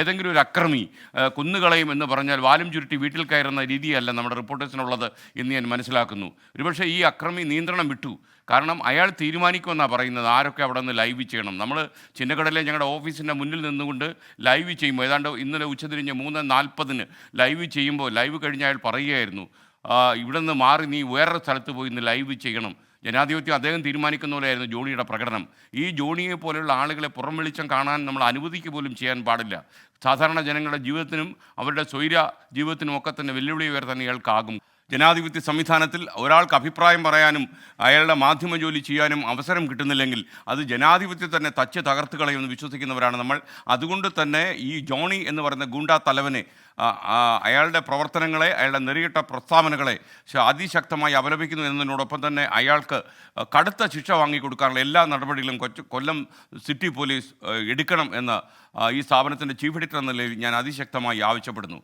ഏതെങ്കിലും ഒരു അക്രമി കുന്നുകളയും എന്ന് പറഞ്ഞാൽ വാലും ചുരുട്ടി വീട്ടിൽ കയറുന്ന രീതിയല്ല നമ്മുടെ റിപ്പോർട്ടേഴ്സിനുള്ളത് എന്ന് ഞാൻ മനസ്സിലാക്കുന്നു. ഒരുപക്ഷെ ഈ അക്രമി നിയന്ത്രണം വിട്ടു. കാരണം അയാൾ തീരുമാനിക്കുമെന്നാണ് പറയുന്നത് ആരൊക്കെ അവിടെ നിന്ന് ലൈവ് ചെയ്യണം. നമ്മൾ ചിന്നക്കടയിലെ ഞങ്ങളുടെ ഓഫീസിൻ്റെ മുന്നിൽ നിന്നുകൊണ്ട് ലൈവ് ചെയ്യുമ്പോൾ ഏതാണ്ട് ഇന്നലെ ഉച്ചതിരിഞ്ഞ് 3:40 ലൈവ് ചെയ്യുമ്പോൾ ലൈവ് കഴിഞ്ഞ് അയാൾ പറയുകയായിരുന്നു, ഇവിടെ നിന്ന് മാറി നീ വേറൊരു സ്ഥലത്ത് പോയി ഇന്ന് ലൈവ് ചെയ്യണം. ജനാധിപത്യം അദ്ദേഹം തീരുമാനിക്കുന്ന പോലെയായിരുന്നു ജോണിയുടെ പ്രകടനം. ഈ ജോണിയെ പോലെയുള്ള ആളുകളെ പുറം വെളിച്ചം കാണാൻ നമ്മൾ അനുവദിക്കുക പോലും ചെയ്യാൻ പാടില്ല. സാധാരണ ജനങ്ങളുടെ ജീവിതത്തിനും അവരുടെ സ്വൈര ജീവിതത്തിനും ഒക്കെ തന്നെ വെല്ലുവിളി ഉയർത്താൻ ഇയാൾക്കാകും. ജനാധിപത്യ സംവിധാനത്തിൽ ഒരാൾക്ക് അഭിപ്രായം പറയാനും അയാളുടെ മാധ്യമ ജോലി ചെയ്യാനും അവസരം കിട്ടുന്നില്ലെങ്കിൽ അത് ജനാധിപത്യത്തെ തന്നെ തച്ച് തകർത്ത് കളയുമെന്ന് വിശ്വസിക്കുന്നവരാണ് നമ്മൾ. അതുകൊണ്ട് തന്നെ ഈ ജോണി എന്ന് പറയുന്ന ഗൂണ്ടാ തലവനെ, അയാളുടെ പ്രവർത്തനങ്ങളെ, അയാളുടെ നെറിയിട്ട പ്രസ്താവനകളെ അതിശക്തമായി അപലപിക്കുന്നു എന്നതിനോടൊപ്പം തന്നെ അയാൾക്ക് കടുത്ത ശിക്ഷ വാങ്ങിക്കൊടുക്കാനുള്ള എല്ലാ നടപടികളും കൊല്ലം സിറ്റി പോലീസ് എടുക്കണം എന്ന് ഈ സ്ഥാപനത്തിൻ്റെ ചീഫ് എഡിറ്റർ എന്ന നിലയിൽ ഞാൻ അതിശക്തമായി ആവശ്യപ്പെടുന്നു.